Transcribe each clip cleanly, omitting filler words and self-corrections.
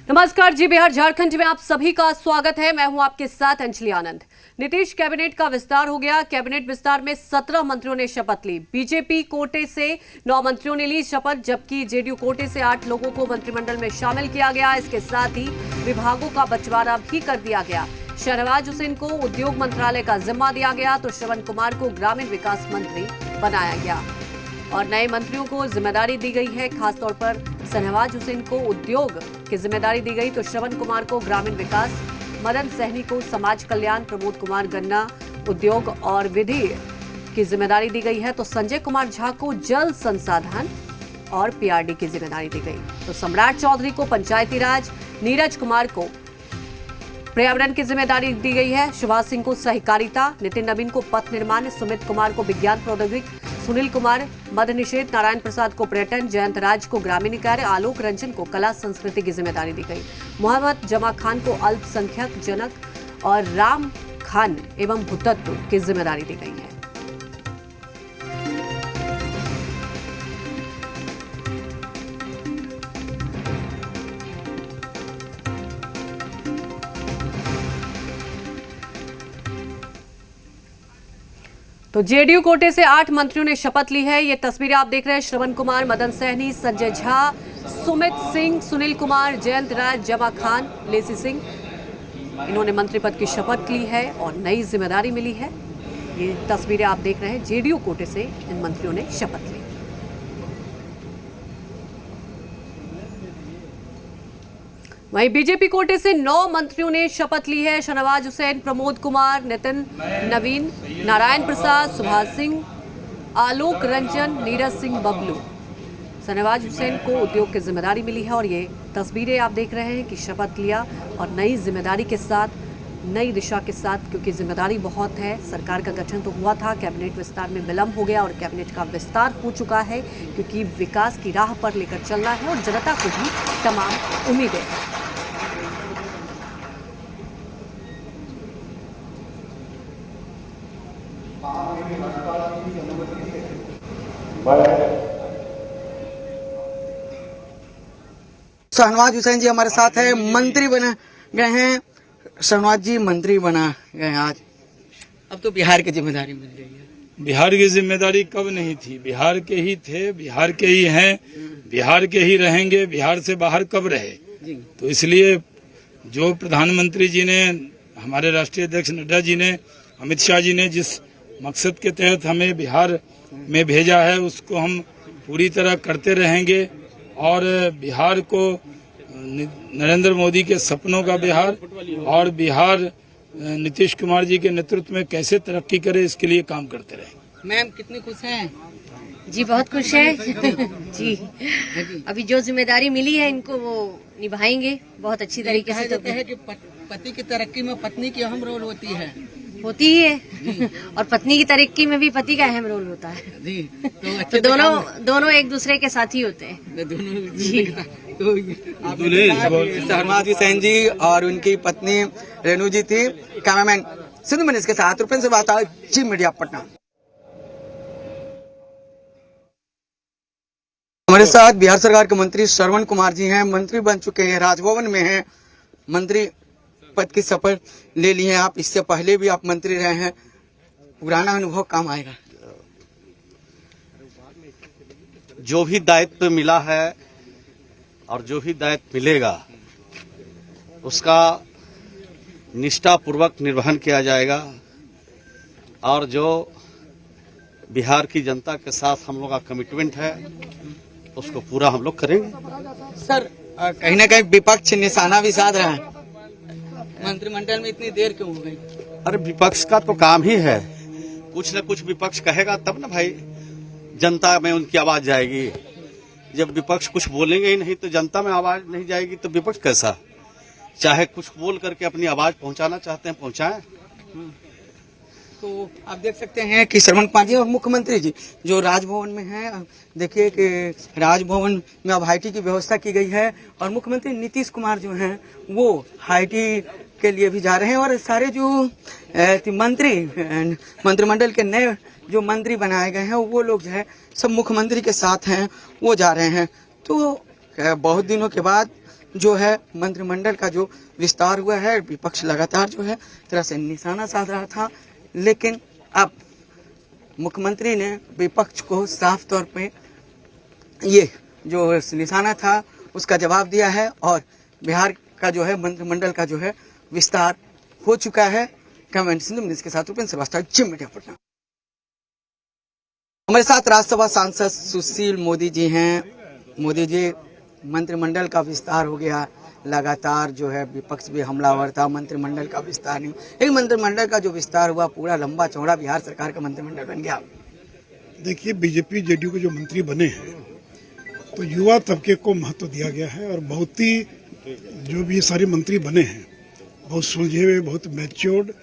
नमस्कार जी, बिहार झारखंड में आप सभी का स्वागत है। मैं हूं आपके साथ अंजलि आनंद। नीतीश कैबिनेट का विस्तार हो गया। कैबिनेट विस्तार में 17 मंत्रियों ने शपथ ली। बीजेपी कोटे से 9 मंत्रियों ने ली शपथ, जबकि जेडीयू कोटे से 8 लोगों को मंत्रिमंडल में शामिल किया गया। इसके साथ ही विभागों का बंटवारा भी कर दिया गया। शहनवाज हुसैन को उद्योग मंत्रालय का जिम्मा दिया गया तो श्रवण कुमार को ग्रामीण विकास मंत्री बनाया गया और नए मंत्रियों को जिम्मेदारी दी गई है। खासतौर पर शहनवाज हुसैन को उद्योग की जिम्मेदारी दी गई तो श्रवण कुमार को ग्रामीण विकास, मदन सहनी को समाज कल्याण, प्रमोद कुमार गन्ना उद्योग और विधि की जिम्मेदारी दी गई है तो संजय कुमार झा को जल संसाधन और पीआरडी की जिम्मेदारी दी गई। तो सम्राट चौधरी को पंचायती राज, नीरज कुमार को पर्यावरण की जिम्मेदारी दी गई है, सुभाष सिंह को सहकारिता, नितिन नवीन को पथ निर्माण, सुमित कुमार को विज्ञान प्रौद्योगिकी, सुनील कुमार मद निषेध, नारायण प्रसाद को पर्यटन, जयंत राज को ग्रामीण कार्य, आलोक रंजन को कला संस्कृति की जिम्मेदारी दी गई। मोहम्मद जमा खान को अल्पसंख्यक जनक और राम खान एवं भूतत्व की जिम्मेदारी दी गई है। तो जेडीयू कोटे से 8 मंत्रियों ने शपथ ली है। ये तस्वीरें आप देख रहे हैं। श्रवण कुमार, मदन सहनी, संजय झा, सुमित सिंह, सुनील कुमार, जयंत राज, जमा खान, लेसी सिंह, इन्होंने मंत्री पद की शपथ ली है और नई जिम्मेदारी मिली है। ये तस्वीरें आप देख रहे हैं। जेडीयू कोटे से इन मंत्रियों ने शपथ ली। वहीं बीजेपी कोटे से 9 मंत्रियों ने शपथ ली है। शहनवाज हुसैन, प्रमोद कुमार, नितिन नवीन, नारायण प्रसाद, सुभाष सिंह, आलोक रंजन, नीरज सिंह बबलू। शहनवाज हुसैन को उद्योग की जिम्मेदारी मिली है और ये तस्वीरें आप देख रहे हैं कि शपथ लिया और नई जिम्मेदारी के साथ, नई दिशा के साथ, क्योंकि जिम्मेदारी बहुत है। सरकार का गठन तो हुआ था, कैबिनेट विस्तार में विलंब हो गया और कैबिनेट का विस्तार हो चुका है क्योंकि विकास की राह पर लेकर चलना है और जनता को भी तमाम उम्मीदें हैं। शहनवाज हुसैन जी हमारे साथ है, मंत्री बने गए हैं। शहनवाज जी मंत्री बना गए आज, अब तो बिहार की जिम्मेदारी मिल गई है। बिहार की जिम्मेदारी कब नहीं थी? बिहार के ही थे, बिहार के ही हैं, बिहार के ही रहेंगे। बिहार से बाहर कब रहे? तो इसलिए जो प्रधानमंत्री जी ने, हमारे राष्ट्रीय अध्यक्ष नड्डा जी ने, अमित शाह जी ने जिस मकसद के तहत हमें बिहार में भेजा है उसको हम पूरी तरह करते रहेंगे और बिहार को नरेंद्र मोदी के सपनों का बिहार और बिहार नीतीश कुमार जी के नेतृत्व में कैसे तरक्की करे इसके लिए काम करते रहेंगे। मैम कितनी खुश हैं? जी बहुत खुश है जी। अभी जो जिम्मेदारी मिली है इनको वो निभाएंगे बहुत अच्छी तरीके से। तो है कि पति की तरक्की में पत्नी की अहम रोल होती ही है और पत्नी की तरक्की में भी पति का अहम रोल होता है जी। तो दोनों एक दूसरे के साथी होते हैं जी। तो शहनवाज हुसैन जी और उनकी पत्नी रेणु जी थी। कैमरामैन सिंधु मनीष के साथ रुपेन से बात जी मीडिया पटना। हमारे साथ बिहार सरकार के मंत्री श्रवण कुमार जी हैं, मंत्री बन चुके हैं, राजभवन में हैं, मंत्री पद की शपथ ले ली है आप। इससे पहले भी आप मंत्री रहे हैं, पुराना अनुभव काम आएगा। जो भी दायित्व मिला है और जो भी दायित्व मिलेगा उसका निष्ठापूर्वक निर्वहन किया जाएगा और जो बिहार की जनता के साथ हम लोग का कमिटमेंट है उसको पूरा हम लोग करेंगे। सर कहीं ना कहीं विपक्ष निशाना भी साध रहा है, मंत्रिमंडल में इतनी देर क्यों हो गई? अरे विपक्ष का तो काम ही है, कुछ न कुछ विपक्ष कहेगा तब ना भाई जनता में उनकी आवाज जाएगी। जब विपक्ष कुछ बोलेंगे ही नहीं तो जनता में आवाज नहीं जाएगी तो विपक्ष कैसा? चाहे कुछ बोल करके अपनी आवाज पहुंचाना चाहते हैं पहुंचाएं। तो आप देख सकते हैं कि श्रवण कुमार जी और मुख्यमंत्री जी जो राजभवन में हैं, देखिए कि राजभवन में अब हाईटी की व्यवस्था की गई है और मुख्यमंत्री नीतीश कुमार जो हैं वो हाईटी के लिए भी जा रहे हैं और सारे जो मंत्रिमंडल के नए जो मंत्री बनाए गए हैं वो लोग जो है सब मुख्यमंत्री के साथ हैं, वो जा रहे हैं। तो बहुत दिनों के बाद जो है मंत्रिमंडल का जो विस्तार हुआ है, विपक्ष लगातार जो है तरह से निशाना साध रहा था, लेकिन अब मुख्यमंत्री ने विपक्ष को साफ तौर पे ये जो निशाना था उसका जवाब दिया है और बिहार का जो है मंत्रिमंडल का जो है विस्तार हो चुका है। कैमरामैन सिंधु मिनिस के साथ रूपेंद्र श्रीवास्तव, जिम मीडिया पटना। हमारे साथ राज्यसभा सांसद सुशील मोदी जी हैं। मोदी जी, मंत्रिमंडल का विस्तार हो गया, लगातार जो है विपक्ष भी हमलावर था, मंत्रिमंडल का विस्तार नहीं, एक मंत्रिमंडल का जो विस्तार हुआ पूरा लंबा चौड़ा बिहार सरकार का मंत्रिमंडल बन गया। देखिए, बीजेपी जेडीयू के जो मंत्री बने हैं तो युवा तबके को महत्व दिया गया है और बहुत ही जो भी ये सारे मंत्री बने हैं बहुत सुलझे हुए, बहुत मैच्योर्ड,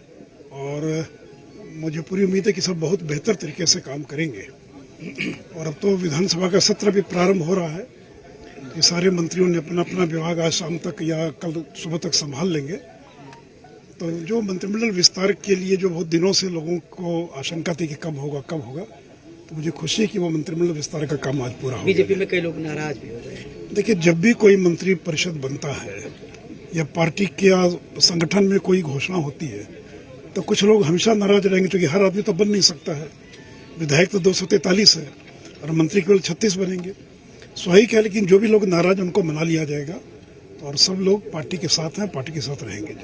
और मुझे पूरी उम्मीद है कि सब बहुत बेहतर तरीके से काम करेंगे। और अब तो विधानसभा का सत्र भी प्रारंभ हो रहा है। ये सारे मंत्रियों ने अपना अपना विभाग आज शाम तक या कल सुबह तक संभाल लेंगे। तो जो मंत्रिमंडल विस्तार के लिए जो बहुत दिनों से लोगों को आशंका थी कि कब होगा, तो मुझे खुशी है कि वो मंत्रिमंडल विस्तार का काम आज पूरा हो गया। बीजेपी में कई लोग नाराज भी हो गए। देखिए, जब भी कोई मंत्री परिषद बनता है या पार्टी के संगठन में कोई घोषणा होती है तो कुछ लोग हमेशा नाराज रहेंगे, क्योंकि हर आदमी तो बन नहीं सकता है। विधायक तो 243 है और मंत्री केवल 36 बनेंगे, स्वाभाविक है। लेकिन जो भी लोग नाराज उनको मना लिया जाएगा और सब लोग पार्टी के साथ हैं, पार्टी के साथ रहेंगे।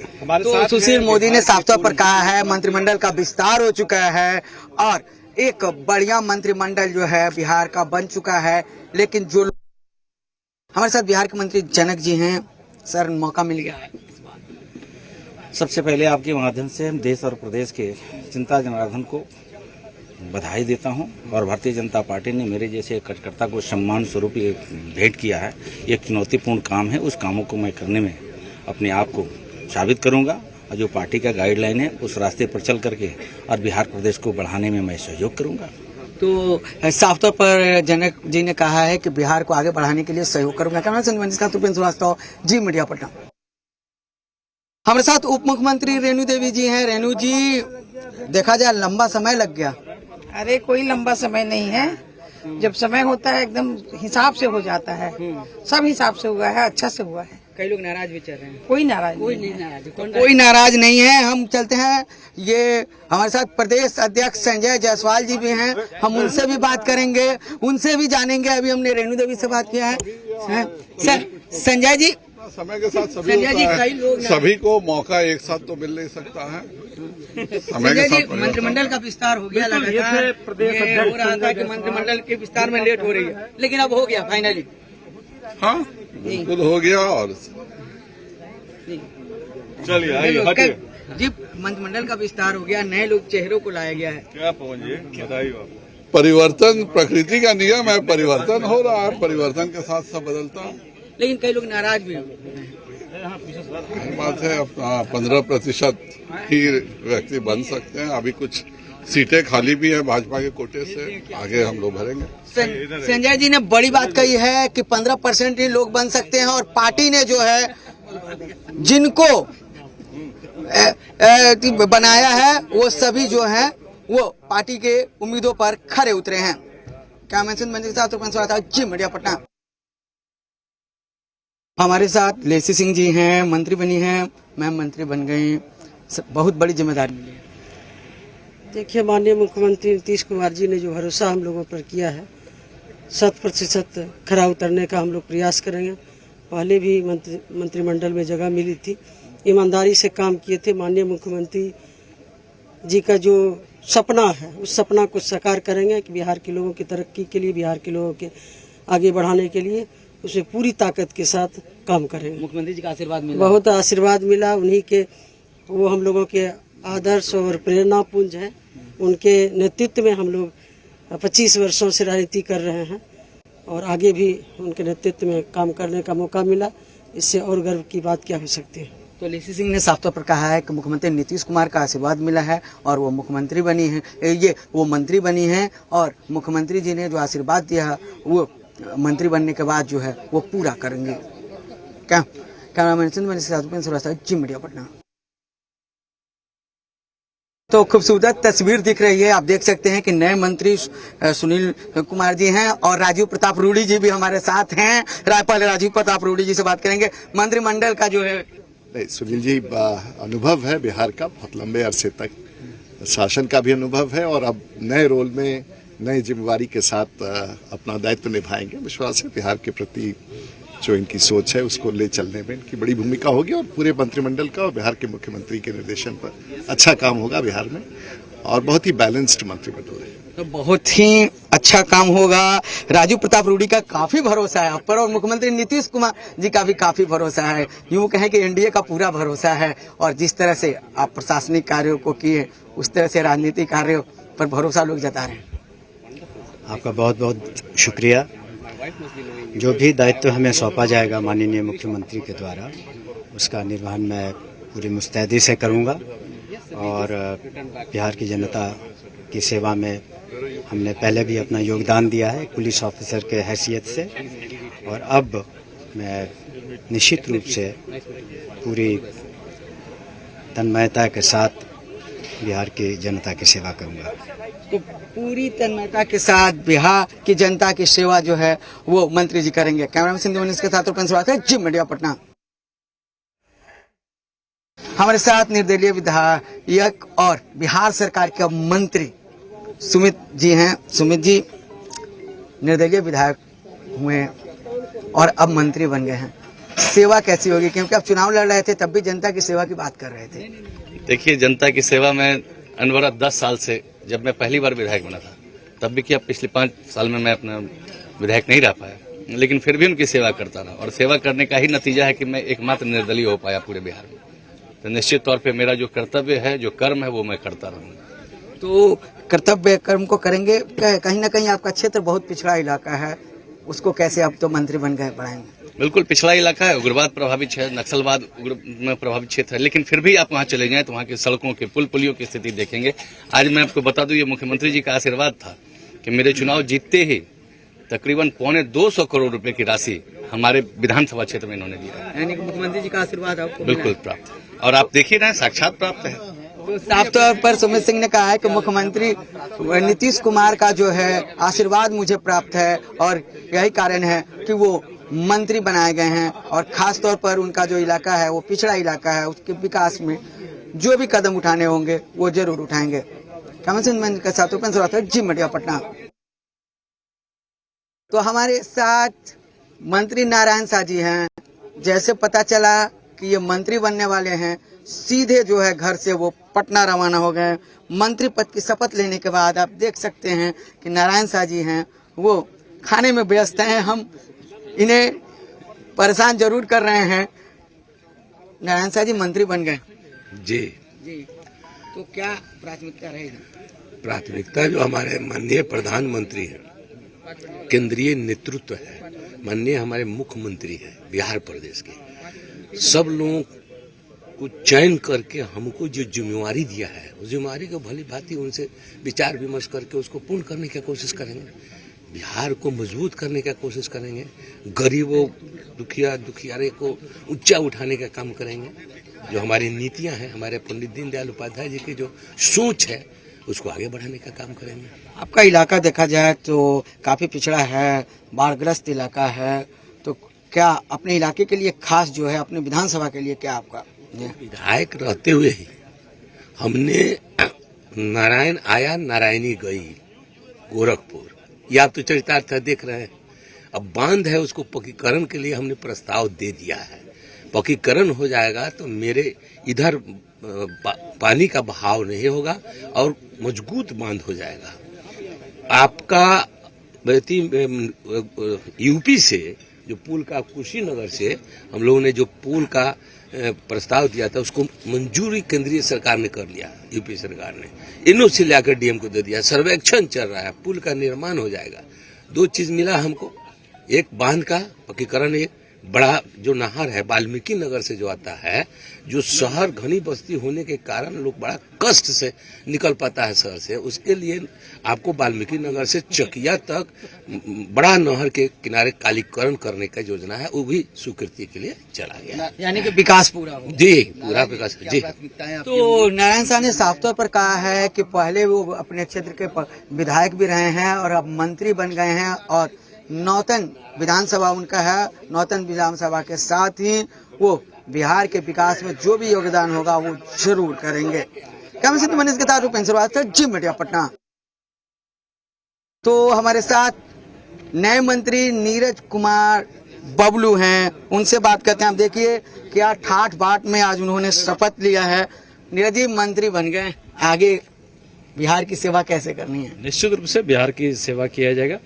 तो सुशील मोदी ने साफ तौर पर कहा है मंत्रिमंडल का विस्तार हो चुका है और एक बढ़िया मंत्रिमंडल जो है बिहार का बन चुका है। लेकिन जो हमारे साथ बिहार के मंत्री जनक जी हैं, सर मौका मिल गया है। सबसे पहले आपके माध्यम से हम देश और प्रदेश के चिंता जनार्दन को बधाई देता हूं और भारतीय जनता पार्टी ने मेरे जैसे कार्यकर्ता को सम्मान स्वरूप ये भेंट किया है। एक चुनौतीपूर्ण काम है, उस कामों को मैं करने में अपने आप को साबित करूंगा और जो पार्टी का गाइडलाइन है उस रास्ते पर चल करके और बिहार प्रदेश को बढ़ाने में मैं सहयोग करूंगा। तो साफ तौर पर जनक जी ने कहा है कि बिहार को आगे बढ़ाने के लिए सहयोग करूंगा। कैमरामैन रूपेंद्र श्रीवास्तव, जी मीडिया पटना। हमारे साथ उप मुख्यमंत्री रेणु देवी जी हैं। रेणु जी, देखा जाए लंबा समय लग गया। अरे कोई लंबा समय नहीं है, जब समय होता है एकदम हिसाब से हो जाता है। सब हिसाब से हुआ है, अच्छा से हुआ है। कई लोग नाराज भी चल रहे हैं। कोई नाराज कोई नाराज नहीं है। हम चलते हैं, ये हमारे साथ प्रदेश अध्यक्ष संजय जायसवाल जी भी हैं, हम उनसे भी बात करेंगे, उनसे भी जानेंगे। अभी हमने रेणु देवी से बात किया है। संजय जी, समय के साथ सभी होता है, सभी को मौका एक साथ तो मिल नहीं सकता है। समय के साथ मंत्रिमंडल का विस्तार हो गया, लगातार ये हो रहा था कि मंत्रिमंडल के विस्तार में लेट हो रही है, लेकिन अब हो गया फाइनली। हाँ, बिल्कुल हो गया। और चलिए आइए जी, मंत्रिमंडल का विस्तार हो गया, नए लोग चेहरों को लाया गया है। क्या पहुंचे परिवर्तन प्रकृति का नियम है, परिवर्तन हो रहा है, परिवर्तन के साथ सब बदलता है। लेकिन कई लोग नाराज भी हैं। बात है, 15% ही व्यक्ति बन सकते हैं। अभी कुछ सीटें खाली भी है भाजपा के कोटे से, आगे हम लोग भरेंगे। संजय जी ने बड़ी बात कही है कि 15% ही लोग बन सकते हैं और पार्टी ने जो है जिनको बनाया है वो सभी जो है वो पार्टी के उम्मीदों पर खरे उतरे हैं। कैमरामैन के साथ रूपेंद्र श्रीवास्तव, जी मीडिया पटना। हमारे साथ लेसी सिंह जी हैं, मंत्री बनी हैं। मैम मंत्री बन गई, बहुत बड़ी जिम्मेदारी मिली है। देखिए, माननीय मुख्यमंत्री नीतीश कुमार जी ने जो भरोसा हम लोगों पर किया है, 100% खरा उतरने का हम लोग प्रयास करेंगे। पहले भी मंत्रिमंडल में जगह मिली थी, ईमानदारी से काम किए थे। माननीय मुख्यमंत्री जी का जो सपना है उस सपना को साकार करेंगे कि बिहार के लोगों की तरक्की के लिए, बिहार के लोगों के आगे बढ़ाने के लिए उसे पूरी ताकत के साथ काम करेंगे। मुख्यमंत्री जी का आशीर्वाद मिला, बहुत आशीर्वाद मिला। उन्हीं के वो हम लोगों के आदर्श और प्रेरणा पुंज हैं। उनके नेतृत्व में हम लोग 25 वर्षों से राजनीति कर रहे हैं और आगे भी उनके नेतृत्व में काम करने का मौका मिला। इससे और गर्व की बात क्या हो सकती है। तो लेसी सिंह ने साफ तौर पर कहा है कि मुख्यमंत्री नीतीश कुमार का आशीर्वाद मिला है और वो मुख्यमंत्री बनी है, वो मंत्री बनी है और मुख्यमंत्री जी ने जो आशीर्वाद दिया है वो मंत्री बनने के बाद जो है वो पूरा करेंगे। कैमरामैन सिंधु के साथ रूपेंद्र श्रीवास्तव, जी मीडिया पटना। तो खूबसूरत तस्वीर दिख रही है। आप देख सकते हैं कि नए मंत्री सुनील कुमार जी हैं और राजीव प्रताप रूडी जी भी हमारे साथ हैं। पहले राजीव प्रताप रूडी जी से बात करेंगे। मंत्रिमंडल का जो है नहीं, सुनील जी अनुभव है बिहार का, बहुत लंबे अरसे तक शासन का भी अनुभव है और अब नए रोल में नई जिम्मेवारी के साथ अपना दायित्व निभाएंगे। विश्वास है बिहार के प्रति जो इनकी सोच है उसको ले चलने में इनकी बड़ी भूमिका होगी और पूरे मंत्रिमंडल का और बिहार के मुख्यमंत्री के निर्देशन पर अच्छा काम होगा बिहार में और बहुत ही बैलेंस्ड मंत्रिमंडल है। तो बहुत ही अच्छा काम होगा। राजीव प्रताप रूडी का काफी भरोसा है आप पर और मुख्यमंत्री नीतीश कुमार जी का भी काफी भरोसा है। यूं कहें कि एनडीए का पूरा भरोसा है और जिस तरह से आप प्रशासनिक कार्यों को किए उस तरह से राजनीतिक कार्यों पर भरोसा लोग जता रहे हैं। आपका बहुत बहुत शुक्रिया। जो भी दायित्व हमें सौंपा जाएगा माननीय मुख्यमंत्री के द्वारा उसका निर्वहन मैं पूरी मुस्तैदी से करूंगा और बिहार की जनता की सेवा में हमने पहले भी अपना योगदान दिया है पुलिस ऑफिसर के हैसियत से और अब मैं निश्चित रूप से पूरी तन्मयता के साथ बिहार की जनता की सेवा करूंगा। तो पूरी तन्मयता के साथ बिहार की जनता की सेवा जो है वो मंत्री जी करेंगे। कैमरामैन सिंधु मनीष के साथ जी मीडिया पटना। हमारे साथ निर्दलीय विधायक और बिहार सरकार के मंत्री सुमित जी हैं। सुमित जी निर्दलीय विधायक हुए और अब मंत्री बन गए हैं, सेवा कैसी होगी? क्योंकि आप चुनाव लड़ रहे थे तब भी जनता की सेवा की बात कर रहे थे। देखिए, जनता की सेवा में अनवरत 10 साल से, जब मैं पहली बार विधायक बना था तब भी किया, पिछले 5 साल में मैं अपना विधायक नहीं रह पाया, लेकिन फिर भी उनकी सेवा करता रहा और सेवा करने का ही नतीजा है कि मैं एकमात्र निर्दलीय हो पाया पूरे बिहार में। तो निश्चित तौर पे मेरा जो कर्तव्य है, जो कर्म है, वो मैं करता रहूंगा। तो कर्तव्य कर्म को करेंगे। कहीं ना कहीं आपका क्षेत्र बहुत पिछड़ा इलाका है, उसको कैसे आप तो मंत्री बन गए बढ़ाएंगे? बिल्कुल पिछड़ा इलाका है, उग्रवाद प्रभावित क्षेत्र, नक्सलवाद में प्रभावित क्षेत्र है, लेकिन फिर भी आप वहां चले जाएं तो वहां की सड़कों के पुल पुलियों की स्थिति देखेंगे। आज मैं आपको बता दूं, ये मुख्यमंत्री जी का आशीर्वाद था कि मेरे चुनाव जीतते ही तकरीबन 225 करोड़ रुपए की राशि हमारे विधानसभा क्षेत्र में इन्होंने दिया। यानी कि मुख्यमंत्री जी का आशीर्वाद आपको बिल्कुल प्राप्त है और आप देखिए ना, साक्षात प्राप्त है। तो साफ तौर पर सुमित सिंह ने कहा है कि मुख्यमंत्री नीतीश कुमार का जो है आशीर्वाद मुझे प्राप्त है और यही कारण है कि वो मंत्री बनाए गए हैं और खास तौर पर उनका जो इलाका है वो पिछड़ा इलाका है, उसके विकास में जो भी कदम उठाने होंगे वो जरूर उठाएंगे। के साथ जी मीडिया पटना। तो हमारे साथ मंत्री नारायण शाह जी हैं। जैसे पता चला कि ये मंत्री बनने वाले हैं, सीधे जो है घर से वो पटना रवाना हो गए। मंत्री पद की शपथ लेने के बाद आप देख सकते हैं कि नारायण शाह जी हैं वो खाने में व्यस्त हैं। हम इन्हें परेशान जरूर कर रहे हैं। नारायण शाह जी मंत्री बन गए जी, तो क्या प्राथमिकता रहेगी? प्राथमिकता जो हमारे माननीय प्रधानमंत्री हैं, केंद्रीय नेतृत्व है, माननीय हमारे मुख्यमंत्री हैं बिहार प्रदेश के, सब लोगों को चयन करके हमको जो जिम्मेवारी दिया है उस जिम्मेवारी को भली भांति उनसे विचार विमर्श करके उसको पूर्ण करने की कोशिश करेंगे। बिहार को मजबूत करने की कोशिश करेंगे, गरीबों दुखियारे को ऊंचा उठाने का काम करेंगे। जो हमारी नीतियां हैं, हमारे पंडित दीनदयाल उपाध्याय जी की जो सोच है उसको आगे बढ़ाने का काम करेंगे। आपका इलाका देखा जाए तो काफी पिछड़ा है, बाढ़ग्रस्त इलाका है, तो क्या अपने इलाके के लिए खास जो है अपने विधानसभा के लिए क्या आपका? विधायक रहते हुए ही हमने नारायण आया नारायणी गई गोरखपुर, या तो चरितार्थ देख रहे हैं। अब बांध है, उसको पक्कीकरण के लिए हमने प्रस्ताव दे दिया है। पक्कीकरण हो जाएगा तो मेरे इधर पानी का बहाव नहीं होगा और मजबूत बांध हो जाएगा। आपका यूपी से जो पुल का, कुशीनगर से हम लोगों ने जो पुल का प्रस्ताव दिया था उसको मंजूरी केंद्रीय सरकार ने कर लिया, यूपी सरकार ने एनओसी लाकर डीएम को दे दिया। सर्वेक्षण चल रहा है, पुल का निर्माण हो जाएगा। 2 चीज मिला हमको, एक बांध का पक्कीकरण, एक बड़ा जो नहर है वाल्मीकि नगर से जो आता है, जो शहर घनी बस्ती होने के कारण लोग बड़ा कष्ट से निकल पाता है शहर से, उसके लिए आपको वाल्मीकि नगर से चकिया तक बड़ा नहर के किनारे कालीकरण करने का योजना है, वो भी स्वीकृति के लिए चला गया। यानी कि विकास पूरा हो। जी, पूरा विकास जी। तो नारायण साह ने साफ तौर पर कहा है कि पहले वो अपने क्षेत्र के विधायक भी रहे हैं और अब मंत्री बन गए हैं और नौतन विधानसभा उनका है। नौतन विधानसभा के साथ ही वो बिहार के विकास में जो भी योगदान होगा वो जरूर करेंगे। कैमरा से मनीष के साथ रूपेंद्र श्रीवास्तव, जी मीडिया पटना। तो हमारे साथ नए मंत्री नीरज कुमार बबलू हैं, उनसे बात करते हैं। आप देखिए क्या ठाठ बाट में आज उन्होंने शपथ लिया है। नीरज जी मंत्री बन गए, आगे बिहार की सेवा कैसे करनी है? निश्चित रूप से बिहार की सेवा किया जाएगा।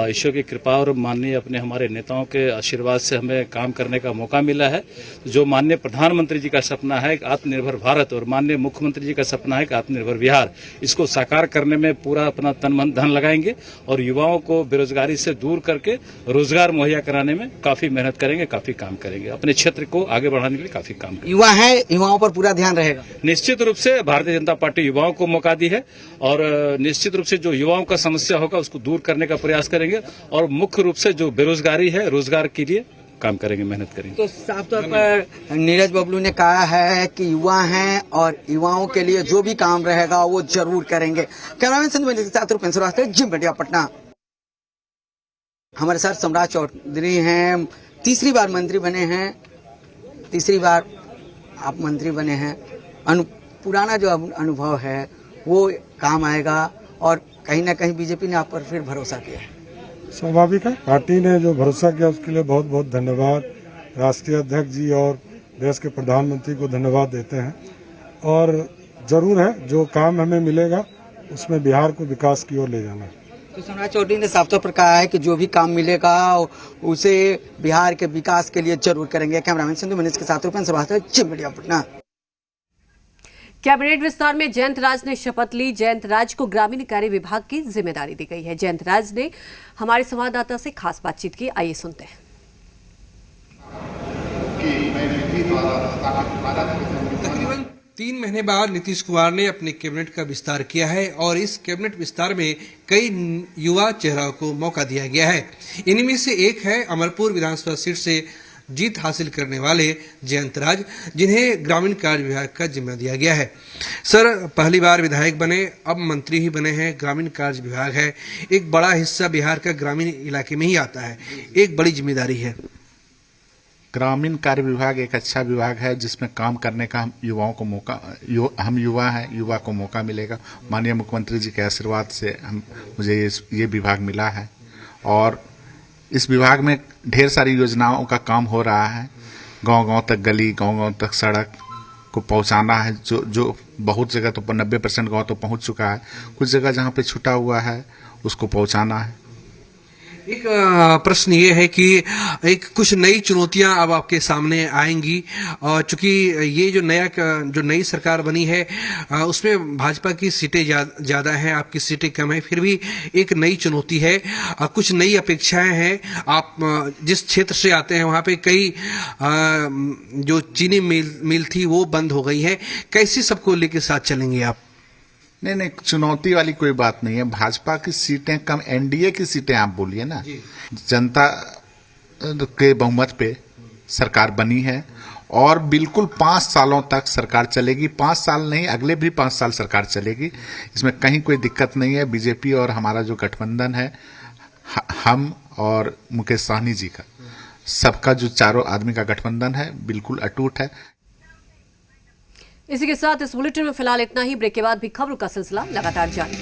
ईश्वर की कृपा और माननीय अपने हमारे नेताओं के आशीर्वाद से हमें काम करने का मौका मिला है। जो माननीय प्रधानमंत्री जी का सपना है कि आत्मनिर्भर भारत और माननीय मुख्यमंत्री जी का सपना है कि आत्मनिर्भर बिहार, इसको साकार करने में पूरा अपना तन मन धन लगाएंगे और युवाओं को बेरोजगारी से दूर करके रोजगार मुहैया कराने में काफी मेहनत करेंगे, काफी काम करेंगे। अपने क्षेत्र को आगे बढ़ाने के लिए काफी काम करेंगे। युवा है, युवाओं पर पूरा ध्यान रहेगा। निश्चित रूप से भारतीय जनता पार्टी युवाओं को मौका दी है और निश्चित रूप से जो युवाओं का समस्या होगा उसको दूर करने का प्रयास करेंगे और मुख्य रूप से जो बेरोजगारी है, रोजगार के लिए काम करेंगे, मेहनत करेंगे। तो साफ तौर पर नीरज बबलू ने कहा है कि युवा हैं और युवाओं के लिए जो भी काम रहेगा वो जरूर करेंगे। कैमरामैन संजय के साथ रूपेंद्र श्रीवास्तव, जी मीडिया पटना। हमारे साथ सम्राट चौधरी हैं, तीसरी बार मंत्री बने हैं, तीसरी बार आप मंत्री बने हैं। पुराना जो अनुभव है वो काम आएगा और कहीं ना कहीं बीजेपी ने आप पर फिर भरोसा किया है। स्वाभाविक है, पार्टी ने जो भरोसा किया उसके लिए बहुत बहुत धन्यवाद। राष्ट्रीय अध्यक्ष जी और देश के प्रधानमंत्री को धन्यवाद देते हैं और जरूर है जो काम हमें मिलेगा उसमें बिहार को विकास की ओर ले जाना है। तो सम्राट चौधरी ने साफ तौर पर कहा है कि जो भी काम मिलेगा उसे बिहार के विकास के लिए जरूर करेंगे। कैमरामैन सिंधु मनीष के साथ रूपेंद्र श्रीवास्तव, जी मीडिया पटना। कैबिनेट विस्तार में जयंत राज ने शपथ ली। जयंत राज को ग्रामीण कार्य विभाग की जिम्मेदारी दी गई है। जयंत राज ने हमारे संवाददाता से खास बातचीत की, आइए सुनते हैं। तकरीबन 3 महीने बाद नीतीश कुमार ने अपने कैबिनेट का विस्तार किया है और इस कैबिनेट विस्तार में कई युवा चेहरों को मौका दिया गया है। इनमें से एक है अमरपुर विधानसभा सीट से जीत हासिल करने वाले जयंत राज, जिन्हें ग्रामीण कार्य विभाग का जिम्मा दिया गया है। सर, पहली बार विधायक बने, अब मंत्री ही बने हैं, ग्रामीण कार्य विभाग है, एक बड़ा हिस्सा बिहार का ग्रामीण इलाके में ही आता है, एक बड़ी जिम्मेदारी है। ग्रामीण कार्य विभाग एक अच्छा विभाग है जिसमें काम करने का हम युवाओं को मौका, हम युवा हैं, युवा को मौका मिलेगा। माननीय मुख्यमंत्री जी के आशीर्वाद से मुझे ये विभाग मिला है और इस विभाग में ढेर सारी योजनाओं का काम हो रहा है। गांव-गांव तक गली, गांव-गांव तक सड़क को पहुंचाना है। जो बहुत जगह तो 90% गांव तो पहुंच चुका है, कुछ जगह जहां पे छूटा हुआ है उसको पहुंचाना है। एक प्रश्न ये है कि एक कुछ नई चुनौतियां अब आपके सामने आएंगी और चूंकि ये जो नई सरकार बनी है उसमें भाजपा की सीटें ज्यादा हैं, आपकी सीटें कम है, फिर भी एक नई चुनौती है, कुछ नई अपेक्षाएं हैं। आप जिस क्षेत्र से आते हैं वहां पे कई जो चीनी मिल थी वो बंद हो गई है, कैसे सबको लेके साथ चलेंगे आप? नहीं, चुनौती वाली कोई बात नहीं है। भाजपा की सीटें कम, एनडीए की सीटें आप बोलिए ना, जनता के बहुमत पे सरकार बनी है और बिल्कुल 5 सालों तक सरकार चलेगी। 5 साल नहीं, अगले भी 5 साल सरकार चलेगी, इसमें कहीं कोई दिक्कत नहीं है। बीजेपी और हमारा जो गठबंधन है, हम और मुकेश सहनी जी का, सबका जो चारों आदमी का गठबंधन है बिल्कुल अटूट है। इसी के साथ इस बुलेटिन में फिलहाल इतना ही। ब्रेक के बाद भी खबरों का सिलसिला लगातार जारी।